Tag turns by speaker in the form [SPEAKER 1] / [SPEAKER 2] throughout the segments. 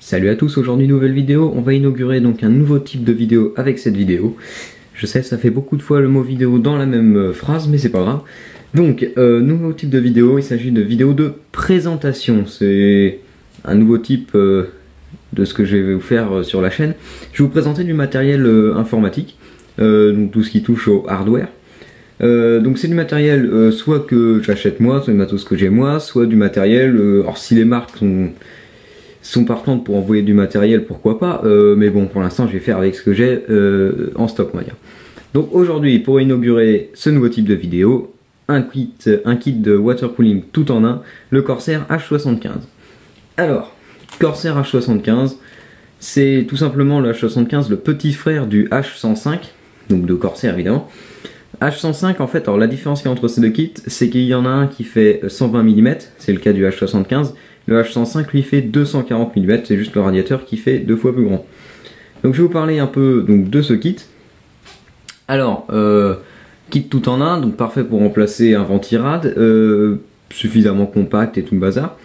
[SPEAKER 1] Salut à tous, aujourd'hui nouvelle vidéo, on va inaugurer donc un nouveau type de vidéo avec cette vidéo. Je sais, ça fait beaucoup de fois le mot vidéo dans la même phrase, mais c'est pas grave. Donc, nouveau type de vidéo, il s'agit de vidéo de présentation. C'est un nouveau type de ce que je vais vous faire sur la chaîne. Je vais vous présenter du matériel informatique, donc tout ce qui touche au hardware. Donc c'est du matériel soit que j'achète moi, soit du matos que j'ai moi, soit du matériel, alors si les marques sont partantes pour envoyer du matériel, pourquoi pas, mais bon, pour l'instant je vais faire avec ce que j'ai en stock, on va dire. Donc aujourd'hui, pour inaugurer ce nouveau type de vidéo, un kit de water cooling tout en un, le Corsair H75. Alors, Corsair H75, c'est tout simplement le H75, le petit frère du H105, donc de Corsair évidemment. H105, en fait, alors la différence qu'il y a entre ces deux kits, c'est qu'il y en a un qui fait 120 mm, c'est le cas du H75, le H105 lui fait 240 mm, c'est juste le radiateur qui fait 2 fois plus grand. Donc je vais vous parler un peu donc, de ce kit. Alors, kit tout en un, donc parfait pour remplacer un ventirad, suffisamment compact et tout le bazar.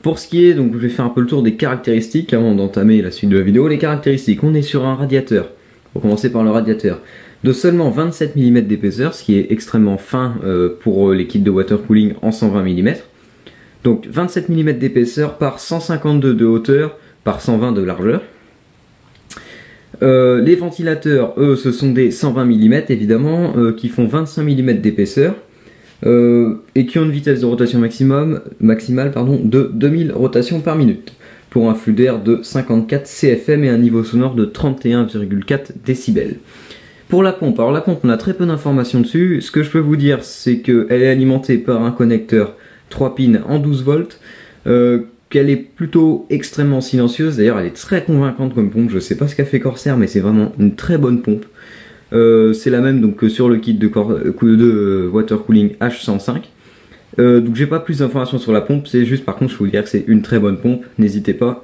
[SPEAKER 1] Pour ce qui est, donc je vais faire un peu le tour des caractéristiques avant d'entamer la suite de la vidéo. Les caractéristiques, on est sur un radiateur, pour commencer par le radiateur, de seulement 27 mm d'épaisseur, ce qui est extrêmement fin pour les kits de water cooling en 120 mm. Donc 27 mm d'épaisseur par 152 de hauteur par 120 de largeur. Les ventilateurs, eux, ce sont des 120 mm évidemment, qui font 25 mm d'épaisseur et qui ont une vitesse de rotation maximale de 2000 rotations par minute pour un flux d'air de 54 CFM et un niveau sonore de 31,4 décibels. Pour la pompe, alors la pompe, on a très peu d'informations dessus. Ce que je peux vous dire, c'est qu'elle est alimentée par un connecteur 3 pins en 12 volts, qu'elle est plutôt extrêmement silencieuse. D'ailleurs, elle est très convaincante comme pompe. Je sais pas ce qu'a fait Corsair, mais c'est vraiment une très bonne pompe. C'est la même donc que sur le kit de water cooling H105. Donc j'ai pas plus d'informations sur la pompe. C'est juste, par contre, je peux vous dire que c'est une très bonne pompe. N'hésitez pas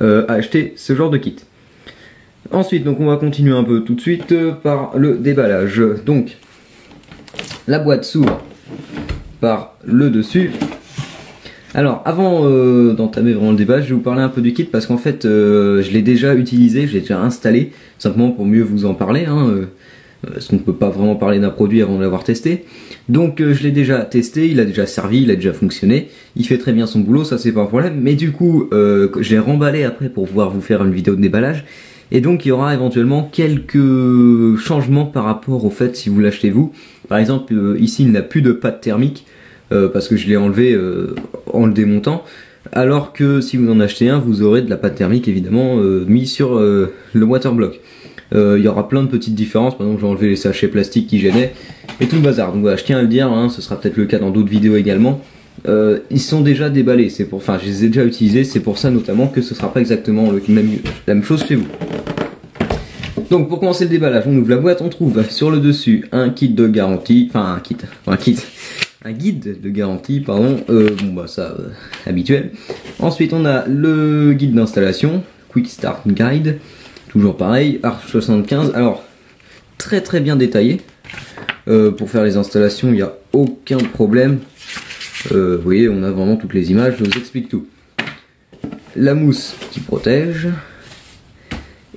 [SPEAKER 1] à acheter ce genre de kit. Ensuite, donc on va continuer un peu tout de suite par le déballage. Donc, la boîte s'ouvre par le dessus. Alors, avant d'entamer vraiment le déballage, je vais vous parler un peu du kit parce qu'en fait, je l'ai déjà utilisé, je l'ai déjà installé, simplement pour mieux vous en parler, parce qu'on ne peut pas vraiment parler d'un produit avant de l'avoir testé. Donc, je l'ai déjà testé, il a déjà servi, il a déjà fonctionné, il fait très bien son boulot, ça c'est pas un problème. Mais du coup, je l'ai remballé après pour pouvoir vous faire une vidéo de déballage. Et donc il y aura éventuellement quelques changements par rapport au fait si vous l'achetez vous. Par exemple ici il n'a plus de pâte thermique parce que je l'ai enlevé en le démontant. Alors que si vous en achetez un, vous aurez de la pâte thermique évidemment mis sur le waterblock. Il y aura plein de petites différences, par exemple j'ai enlevé les sachets plastiques qui gênaient et tout le bazar. Donc voilà, je tiens à le dire, ce sera peut-être le cas dans d'autres vidéos également. Ils sont déjà déballés, je les ai déjà utilisés, c'est pour ça notamment que ce sera pas exactement la même chose chez vous. Donc pour commencer le déballage, on ouvre la boîte, on trouve sur le dessus un kit de garantie, un guide de garantie, pardon, habituel. Ensuite on a le guide d'installation, Quick Start Guide, toujours pareil, H75, alors très très bien détaillé. Pour faire les installations, il n'y a aucun problème. Vous voyez, on a vraiment toutes les images, je vous explique tout. La mousse qui protège.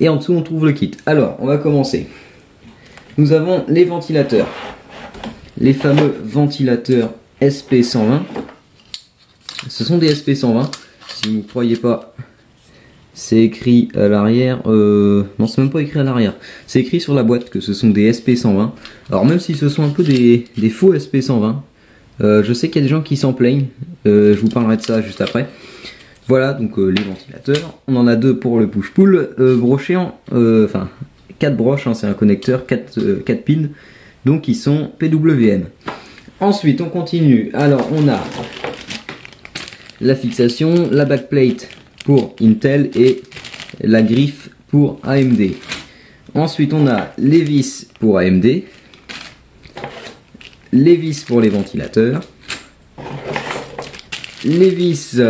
[SPEAKER 1] Et en dessous, on trouve le kit. Alors, on va commencer. Nous avons les ventilateurs. Les fameux ventilateurs SP120. Ce sont des SP120. Si vous ne croyez pas, c'est écrit à l'arrière. Non, c'est même pas écrit à l'arrière. C'est écrit sur la boîte que ce sont des SP120. Alors, même si ce sont un peu des faux SP120, je sais qu'il y a des gens qui s'en plaignent, je vous parlerai de ça juste après. Voilà donc les ventilateurs, on en a deux pour le push-pull, brochés en, 4 broches, c'est un connecteur, 4 pins, donc ils sont PWM. Ensuite on continue, alors on a la fixation, la backplate pour Intel et la griffe pour AMD. Ensuite on a les vis pour AMD, les vis pour les ventilateurs, les vis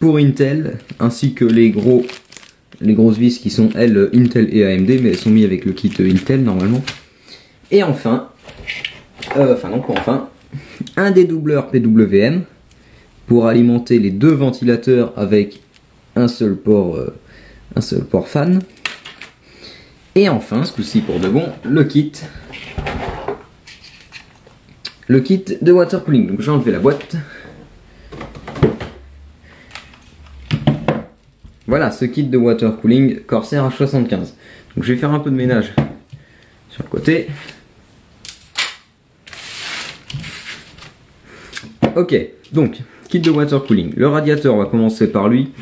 [SPEAKER 1] pour Intel, ainsi que les grosses vis qui sont elles Intel et AMD, mais elles sont mises avec le kit Intel normalement. Et enfin, un dédoubleur PWM pour alimenter les deux ventilateurs avec un seul port fan. Et enfin, ce coup-ci pour de bon, le kit de water cooling. Donc j'ai enlevé la boîte. Voilà, ce kit de water cooling Corsair H75. Donc je vais faire un peu de ménage sur le côté. Ok, donc kit de water cooling. Le radiateur, on va commencer par lui.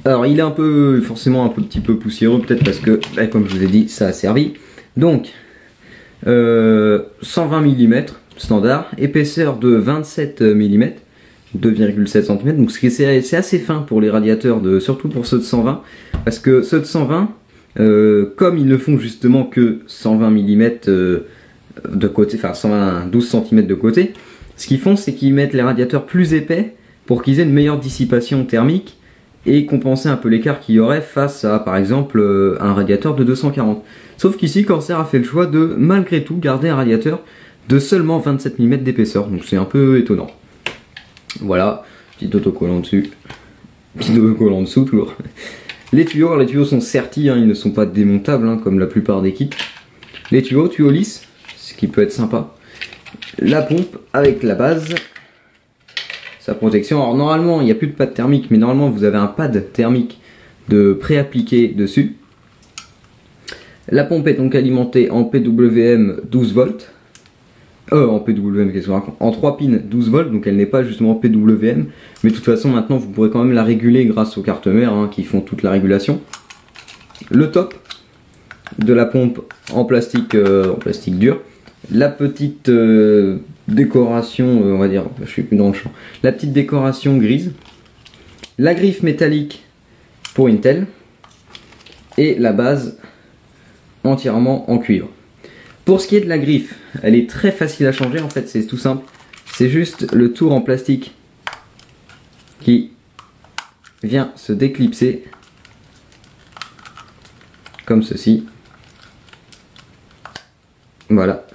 [SPEAKER 1] Alors il est forcément un petit peu poussiéreux, peut-être parce que, comme je vous ai dit, ça a servi. Donc 120 mm standard, épaisseur de 27 mm, 2,7 cm. Donc c'est assez fin pour les radiateurs, surtout pour ceux de 120, parce que ceux de 120, comme ils ne font justement que 120 mm de côté, enfin 12 cm de côté, ce qu'ils font, c'est qu'ils mettent les radiateurs plus épais pour qu'ils aient une meilleure dissipation thermique et compenser un peu l'écart qu'il y aurait face à, par exemple, un radiateur de 240. Sauf qu'ici, Corsair a fait le choix de, malgré tout, garder un radiateur de seulement 27 mm d'épaisseur. Donc c'est un peu étonnant. Voilà, petit autocollant dessus. Petit autocollant dessous, toujours. Les tuyaux sont sertis, hein, ils ne sont pas démontables, hein, comme la plupart des kits. Les tuyaux lisses, ce qui peut être sympa. La pompe avec la base. Sa protection. Alors normalement il n'y a plus de pad thermique, mais normalement vous avez un pad thermique de préappliqué dessus. La pompe est donc alimentée en PWM 12 volts. En PWM, qu'est-ce que je raconte ? En 3 pins 12 volts, donc elle n'est pas justement PWM, mais de toute façon maintenant vous pourrez quand même la réguler grâce aux cartes mères, hein, qui font toute la régulation. Le top de la pompe en plastique dur. La petite décoration, on va dire, je suis plus dans le champ, la petite décoration grise, la griffe métallique pour Intel et la base entièrement en cuivre. Pour ce qui est de la griffe, elle est très facile à changer, en fait c'est tout simple, c'est juste le tour en plastique qui vient se déclipser comme ceci, voilà.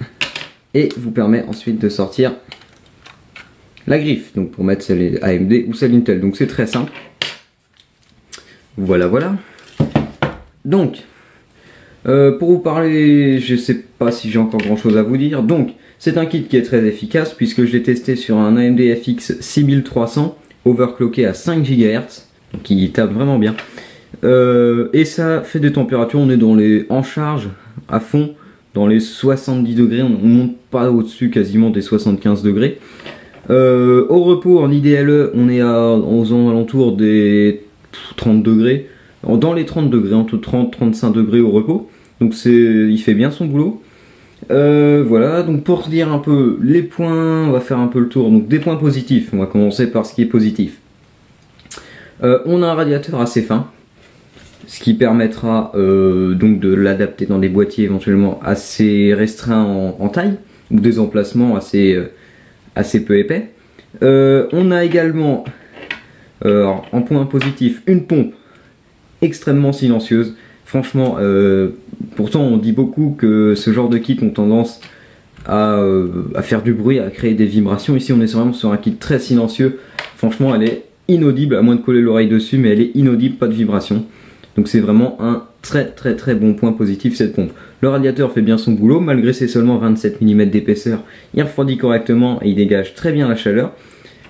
[SPEAKER 1] Et vous permet ensuite de sortir la griffe, donc pour mettre celle AMD ou celle Intel, donc c'est très simple. Voilà. Donc, pour vous parler, je sais pas si j'ai encore grand chose à vous dire, donc c'est un kit qui est très efficace puisque je l'ai testé sur un AMD FX 6300 overclocké à 5 GHz, donc il tape vraiment bien. Et ça fait des températures, on est en charge à fond, dans les 70 degrés, on ne monte pas au-dessus quasiment des 75 degrés. Au repos, en IDLE, on est aux alentours des 30 degrés. Dans les 30 degrés, entre 30 et 35 degrés au repos. Donc il fait bien son boulot. Voilà, donc pour dire un peu les points, on va faire un peu le tour. Donc des points positifs, on va commencer par ce qui est positif. On a un radiateur assez fin, ce qui permettra donc de l'adapter dans des boîtiers éventuellement assez restreints en taille, ou des emplacements assez peu épais. On a également, en point positif, une pompe extrêmement silencieuse. Franchement, pourtant on dit beaucoup que ce genre de kit ont tendance à faire du bruit, à créer des vibrations. Ici on est vraiment sur un kit très silencieux. Franchement elle est inaudible, à moins de coller l'oreille dessus, mais elle est inaudible, pas de vibration. Donc c'est vraiment un très bon point positif cette pompe. Le radiateur fait bien son boulot, malgré ses seulement 27 mm d'épaisseur, il refroidit correctement et il dégage très bien la chaleur.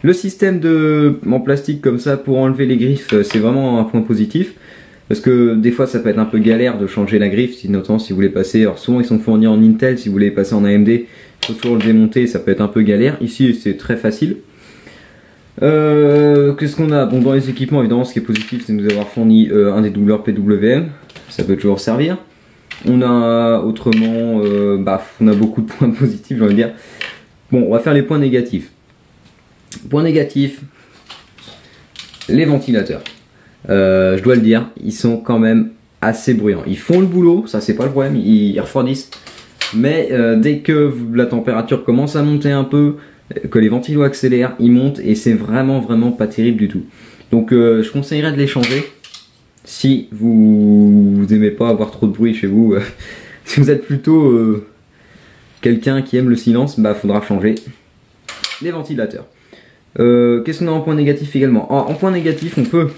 [SPEAKER 1] Le système en plastique comme ça pour enlever les griffes, c'est vraiment un point positif. Parce que des fois ça peut être un peu galère de changer la griffe, notamment si vous voulez passer, alors souvent ils sont fournis en Intel, si vous voulez passer en AMD, il faut toujours le démonter, ça peut être un peu galère. Ici c'est très facile. Qu'est-ce qu'on a? Bon, dans les équipements, évidemment, ce qui est positif, c'est de nous avoir fourni un dédoubleur PWM. Ça peut toujours servir. On a autrement, on a beaucoup de points positifs, j'ai envie de dire. Bon, on va faire les points négatifs. Points négatifs, les ventilateurs. Je dois le dire, ils sont quand même assez bruyants. Ils font le boulot, ça c'est pas le problème, ils refroidissent. Mais dès que la température commence à monter un peu, que les ventilos accélèrent, ils montent et c'est vraiment pas terrible du tout. Donc je conseillerais de les changer si vous aimez pas avoir trop de bruit chez vous. Si vous êtes plutôt quelqu'un qui aime le silence, faudra changer les ventilateurs. Qu'est-ce qu'on a en point négatif également? En point négatif, on peut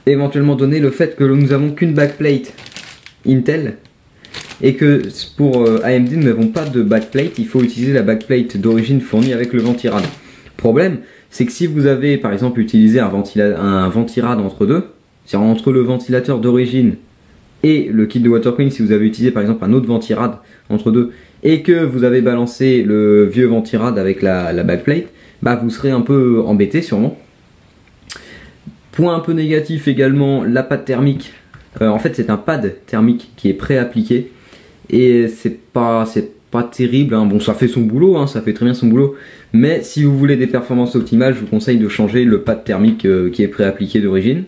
[SPEAKER 1] éventuellement donner le fait que nous avons qu'une backplate Intel et que pour AMD nous n'avons pas de backplate, il faut utiliser la backplate d'origine fournie avec le ventirad. Problème, c'est que si vous avez par exemple utilisé un ventirad entre deux, c'est-à-dire entre le ventilateur d'origine et le kit de water cooling, si vous avez utilisé par exemple un autre ventirad entre deux et que vous avez balancé le vieux ventirad avec la backplate, bah vous serez un peu embêté sûrement. Point un peu négatif également, la pâte thermique. En fait c'est un pad thermique qui est pré-appliqué et c'est pas terrible, hein. Bon ça fait son boulot, hein, ça fait très bien son boulot, mais si vous voulez des performances optimales, je vous conseille de changer le pad thermique qui est pré-appliqué d'origine.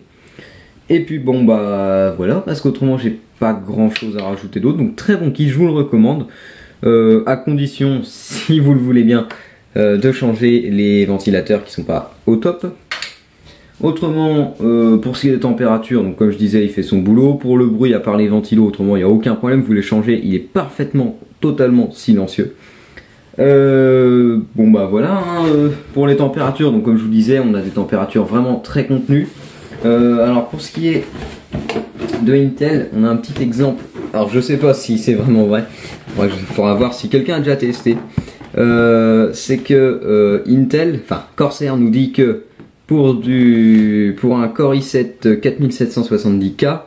[SPEAKER 1] Et puis bon bah voilà, parce qu'autrement j'ai pas grand chose à rajouter d'autre, donc très bon kit, je vous le recommande, à condition, si vous le voulez bien, de changer les ventilateurs qui sont pas au top. Autrement, pour ce qui est des températures, donc comme je disais, il fait son boulot. Pour le bruit, à part les ventilos, autrement il n'y a aucun problème, vous les changez, il est parfaitement, totalement silencieux. Bon bah voilà, hein, pour les températures, donc comme je vous disais, on a des températures vraiment très contenues. Alors pour ce qui est de Intel, on a un petit exemple. Alors je sais pas si c'est vraiment vrai, il faudra voir si quelqu'un a déjà testé. C'est que Intel, enfin Corsair nous dit que pour un Core i7 4770K,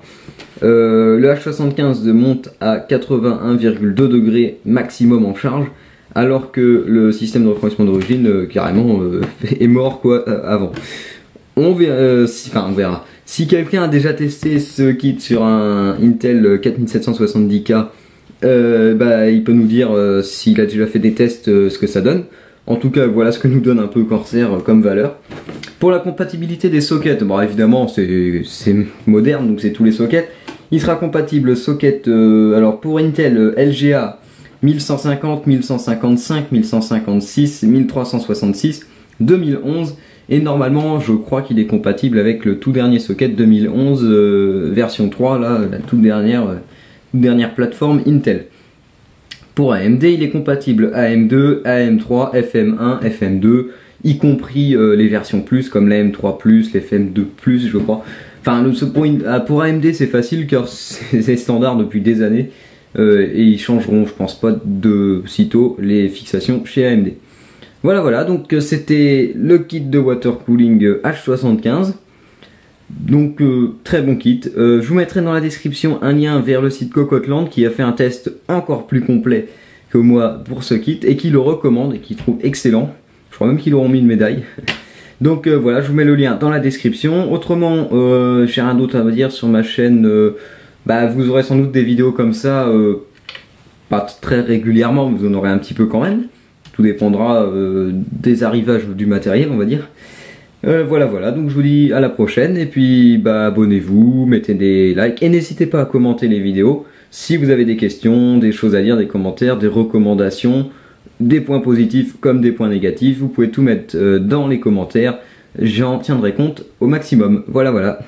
[SPEAKER 1] le H75 monte à 81,2 degrés maximum en charge, alors que le système de refroidissement d'origine carrément est mort quoi avant. On verra. Si quelqu'un a déjà testé ce kit sur un Intel 4770K, bah, il peut nous dire s'il a déjà fait des tests, ce que ça donne. En tout cas, voilà ce que nous donne un peu Corsair comme valeur. Pour la compatibilité des sockets, bon, évidemment c'est moderne, donc c'est tous les sockets. Il sera compatible socket, alors pour Intel, LGA 1150, 1155, 1156, 1366, 2011. Et normalement, je crois qu'il est compatible avec le tout dernier socket 2011 version 3, là, la toute dernière plateforme Intel. Pour AMD, il est compatible AM2, AM3, FM1, FM2, y compris les versions plus comme la M3+, les FM2+, je crois. Enfin, pour AMD, c'est facile car c'est standard depuis des années et ils changeront, je pense pas, de sitôt les fixations chez AMD. Voilà, donc c'était le kit de water cooling H75. Donc très bon kit. Je vous mettrai dans la description un lien vers le site Cocottland qui a fait un test encore plus complet que moi pour ce kit et qui le recommande et qui trouve excellent. Je crois même qu'ils leur ont mis une médaille. Donc voilà, je vous mets le lien dans la description. Autrement, j'ai rien d'autre à vous dire sur ma chaîne. Bah, vous aurez sans doute des vidéos comme ça, pas très régulièrement, vous en aurez un petit peu quand même. Tout dépendra des arrivages du matériel, on va dire. Voilà, donc je vous dis à la prochaine, et puis bah, abonnez-vous, mettez des likes, et n'hésitez pas à commenter les vidéos, si vous avez des questions, des choses à dire, des commentaires, des recommandations, des points positifs comme des points négatifs, vous pouvez tout mettre dans les commentaires, j'en tiendrai compte au maximum. Voilà.